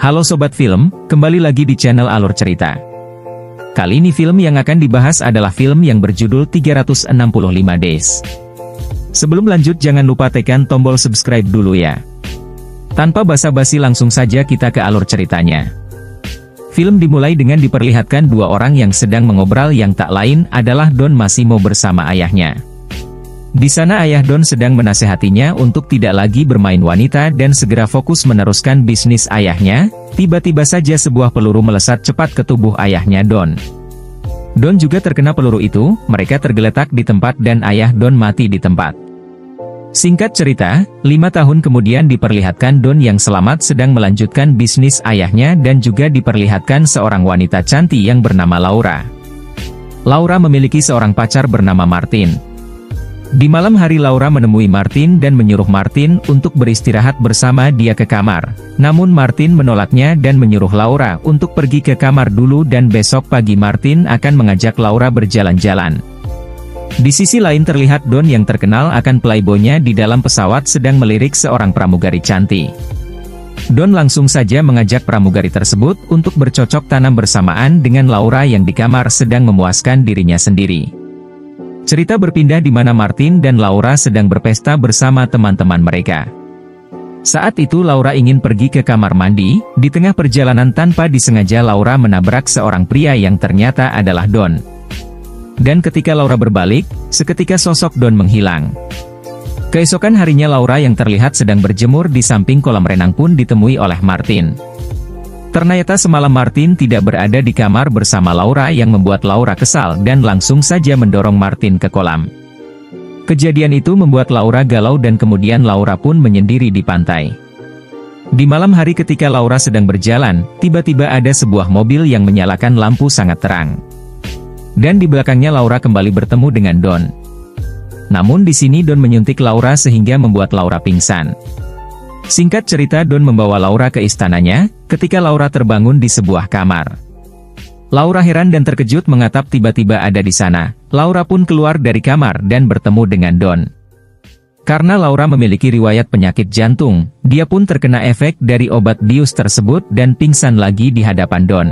Halo Sobat Film, kembali lagi di channel Alur Cerita. Kali ini film yang akan dibahas adalah film yang berjudul 365 Days. Sebelum lanjut jangan lupa tekan tombol subscribe dulu ya. Tanpa basa-basi langsung saja kita ke alur ceritanya. Film dimulai dengan diperlihatkan dua orang yang sedang mengobrol yang tak lain adalah Don Massimo bersama ayahnya. Di sana ayah Don sedang menasehatinya untuk tidak lagi bermain wanita dan segera fokus meneruskan bisnis ayahnya. Tiba-tiba saja sebuah peluru melesat cepat ke tubuh ayahnya Don. Don juga terkena peluru itu, mereka tergeletak di tempat dan ayah Don mati di tempat. Singkat cerita, 5 tahun kemudian diperlihatkan Don yang selamat sedang melanjutkan bisnis ayahnya dan juga diperlihatkan seorang wanita cantik yang bernama Laura. Laura memiliki seorang pacar bernama Martin. Di malam hari Laura menemui Martin dan menyuruh Martin untuk beristirahat bersama dia ke kamar. Namun Martin menolaknya dan menyuruh Laura untuk pergi ke kamar dulu dan besok pagi Martin akan mengajak Laura berjalan-jalan. Di sisi lain terlihat Don yang terkenal akan playboynya di dalam pesawat sedang melirik seorang pramugari cantik. Don langsung saja mengajak pramugari tersebut untuk bercocok tanam bersamaan dengan Laura yang di kamar sedang memuaskan dirinya sendiri. Cerita berpindah di mana Martin dan Laura sedang berpesta bersama teman-teman mereka. Saat itu Laura ingin pergi ke kamar mandi, di tengah perjalanan tanpa disengaja Laura menabrak seorang pria yang ternyata adalah Don. Dan ketika Laura berbalik, seketika sosok Don menghilang. Keesokan harinya Laura yang terlihat sedang berjemur di samping kolam renang pun ditemui oleh Martin. Ternyata semalam Martin tidak berada di kamar bersama Laura yang membuat Laura kesal dan langsung saja mendorong Martin ke kolam. Kejadian itu membuat Laura galau dan kemudian Laura pun menyendiri di pantai. Di malam hari ketika Laura sedang berjalan, tiba-tiba ada sebuah mobil yang menyalakan lampu sangat terang. Dan di belakangnya Laura kembali bertemu dengan Don. Namun di sini Don menyuntik Laura sehingga membuat Laura pingsan. Singkat cerita Don membawa Laura ke istananya, ketika Laura terbangun di sebuah kamar. Laura heran dan terkejut mengatap tiba-tiba ada di sana. Laura pun keluar dari kamar dan bertemu dengan Don. Karena Laura memiliki riwayat penyakit jantung, dia pun terkena efek dari obat bius tersebut dan pingsan lagi di hadapan Don.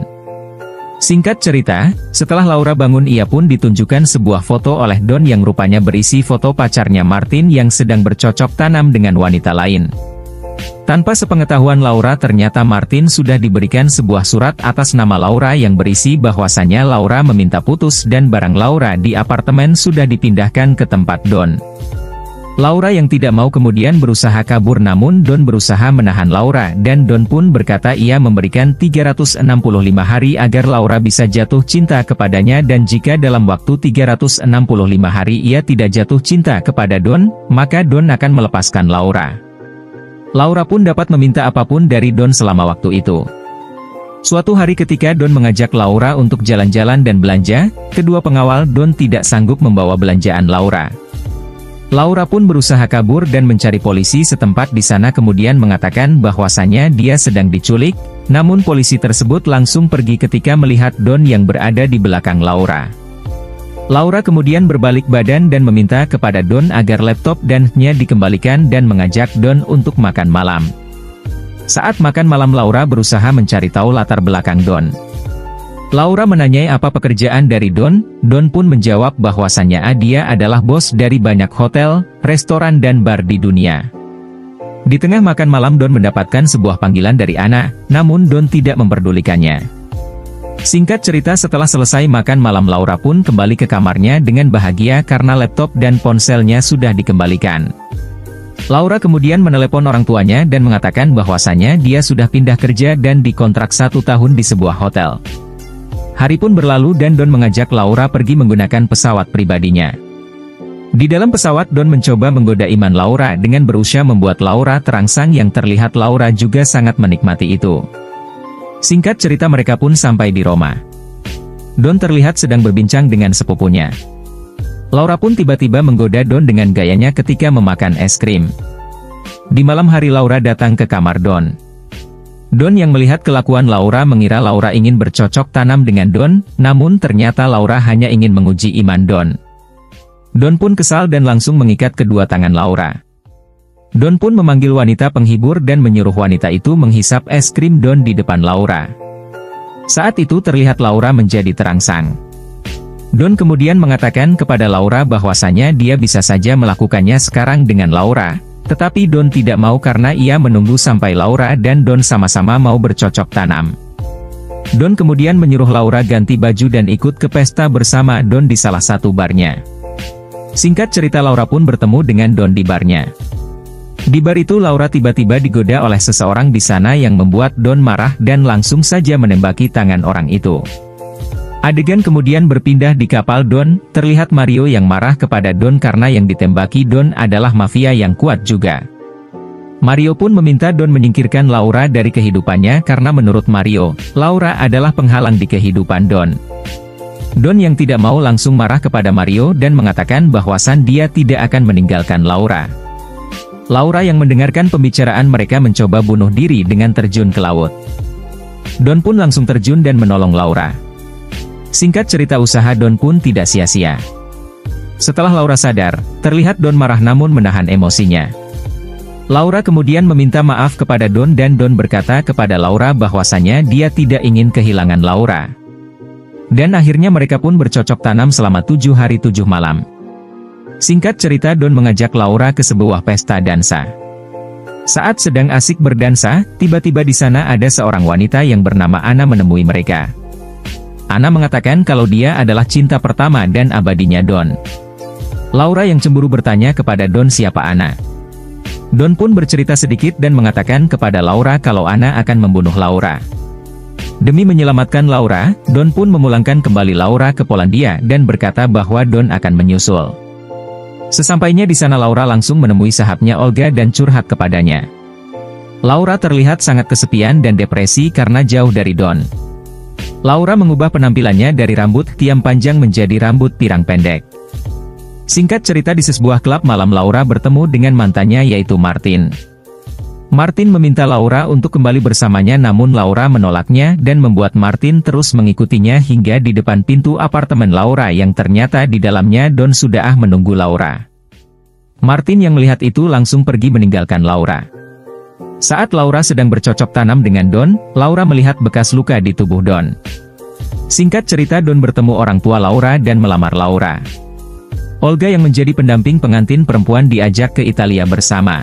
Singkat cerita, setelah Laura bangun ia pun ditunjukkan sebuah foto oleh Don yang rupanya berisi foto pacarnya Martin yang sedang bercocok tanam dengan wanita lain. Tanpa sepengetahuan Laura ternyata Martin sudah diberikan sebuah surat atas nama Laura yang berisi bahwasannya Laura meminta putus dan barang Laura di apartemen sudah dipindahkan ke tempat Don. Laura yang tidak mau kemudian berusaha kabur namun Don berusaha menahan Laura dan Don pun berkata ia memberikan 365 hari agar Laura bisa jatuh cinta kepadanya dan jika dalam waktu 365 hari ia tidak jatuh cinta kepada Don, maka Don akan melepaskan Laura. Laura pun dapat meminta apapun dari Don selama waktu itu. Suatu hari ketika Don mengajak Laura untuk jalan-jalan dan belanja, kedua pengawal Don tidak sanggup membawa belanjaan Laura. Laura pun berusaha kabur dan mencari polisi setempat di sana kemudian mengatakan bahwasannya dia sedang diculik, namun polisi tersebut langsung pergi ketika melihat Don yang berada di belakang Laura. Laura kemudian berbalik badan dan meminta kepada Don agar laptop dan-nya dikembalikan dan mengajak Don untuk makan malam. Saat makan malam Laura berusaha mencari tahu latar belakang Don. Laura menanyai apa pekerjaan dari Don, Don pun menjawab bahwasannya dia adalah bos dari banyak hotel, restoran dan bar di dunia. Di tengah makan malam Don mendapatkan sebuah panggilan dari Ana, namun Don tidak memperdulikannya. Singkat cerita setelah selesai makan malam Laura pun kembali ke kamarnya dengan bahagia karena laptop dan ponselnya sudah dikembalikan. Laura kemudian menelepon orang tuanya dan mengatakan bahwasannya dia sudah pindah kerja dan dikontrak 1 tahun di sebuah hotel. Hari pun berlalu dan Don mengajak Laura pergi menggunakan pesawat pribadinya. Di dalam pesawat Don mencoba menggoda iman Laura dengan berusaha membuat Laura terangsang yang terlihat Laura juga sangat menikmati itu. Singkat cerita mereka pun sampai di Roma. Don terlihat sedang berbincang dengan sepupunya. Laura pun tiba-tiba menggoda Don dengan gayanya ketika memakan es krim. Di malam hari Laura datang ke kamar Don. Don yang melihat kelakuan Laura mengira Laura ingin bercocok tanam dengan Don, namun ternyata Laura hanya ingin menguji iman Don. Don pun kesal dan langsung mengikat kedua tangan Laura. Don pun memanggil wanita penghibur dan menyuruh wanita itu menghisap es krim Don di depan Laura. Saat itu terlihat Laura menjadi terangsang. Don kemudian mengatakan kepada Laura bahwasanya dia bisa saja melakukannya sekarang dengan Laura, tetapi Don tidak mau karena ia menunggu sampai Laura dan Don sama-sama mau bercocok tanam. Don kemudian menyuruh Laura ganti baju dan ikut ke pesta bersama Don di salah satu barnya. Singkat cerita Laura pun bertemu dengan Don di barnya. Di bar itu Laura tiba-tiba digoda oleh seseorang di sana yang membuat Don marah dan langsung saja menembaki tangan orang itu. Adegan kemudian berpindah di kapal Don, terlihat Mario yang marah kepada Don karena yang ditembaki Don adalah mafia yang kuat juga. Mario pun meminta Don menyingkirkan Laura dari kehidupannya karena menurut Mario, Laura adalah penghalang di kehidupan Don. Don yang tidak mau langsung marah kepada Mario dan mengatakan bahwasan dia tidak akan meninggalkan Laura. Laura yang mendengarkan pembicaraan mereka mencoba bunuh diri dengan terjun ke laut. Don pun langsung terjun dan menolong Laura. Singkat cerita usaha Don pun tidak sia-sia. Setelah Laura sadar, terlihat Don marah namun menahan emosinya. Laura kemudian meminta maaf kepada Don dan Don berkata kepada Laura bahwasanya dia tidak ingin kehilangan Laura. Dan akhirnya mereka pun bercocok tanam selama 7 hari 7 malam. Singkat cerita Don mengajak Laura ke sebuah pesta dansa. Saat sedang asik berdansa, tiba-tiba di sana ada seorang wanita yang bernama Anna menemui mereka. Anna mengatakan kalau dia adalah cinta pertama dan abadinya Don. Laura yang cemburu bertanya kepada Don siapa Anna. Don pun bercerita sedikit dan mengatakan kepada Laura kalau Anna akan membunuh Laura. Demi menyelamatkan Laura, Don pun memulangkan kembali Laura ke Polandia dan berkata bahwa Don akan menyusul. Sesampainya di sana Laura langsung menemui sahabatnya Olga dan curhat kepadanya. Laura terlihat sangat kesepian dan depresi karena jauh dari Don. Laura mengubah penampilannya dari rambut tiam panjang menjadi rambut pirang pendek. Singkat cerita di sebuah klub malam Laura bertemu dengan mantannya yaitu Martin. Martin meminta Laura untuk kembali bersamanya namun Laura menolaknya dan membuat Martin terus mengikutinya hingga di depan pintu apartemen Laura yang ternyata di dalamnya Don sudah menunggu Laura. Martin yang melihat itu langsung pergi meninggalkan Laura. Saat Laura sedang bercocok tanam dengan Don, Laura melihat bekas luka di tubuh Don. Singkat cerita Don bertemu orang tua Laura dan melamar Laura. Olga yang menjadi pendamping pengantin perempuan diajak ke Italia bersama.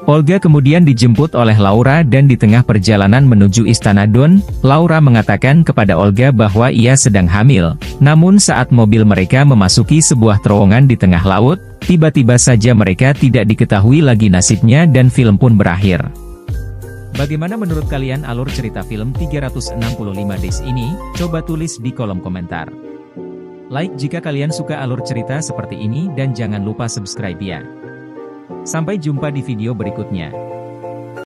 Olga kemudian dijemput oleh Laura dan di tengah perjalanan menuju istana Don, Laura mengatakan kepada Olga bahwa ia sedang hamil. Namun saat mobil mereka memasuki sebuah terowongan di tengah laut, tiba-tiba saja mereka tidak diketahui lagi nasibnya dan film pun berakhir. Bagaimana menurut kalian alur cerita film 365 Days ini? Coba tulis di kolom komentar. Like jika kalian suka alur cerita seperti ini dan jangan lupa subscribe ya. Sampai jumpa di video berikutnya.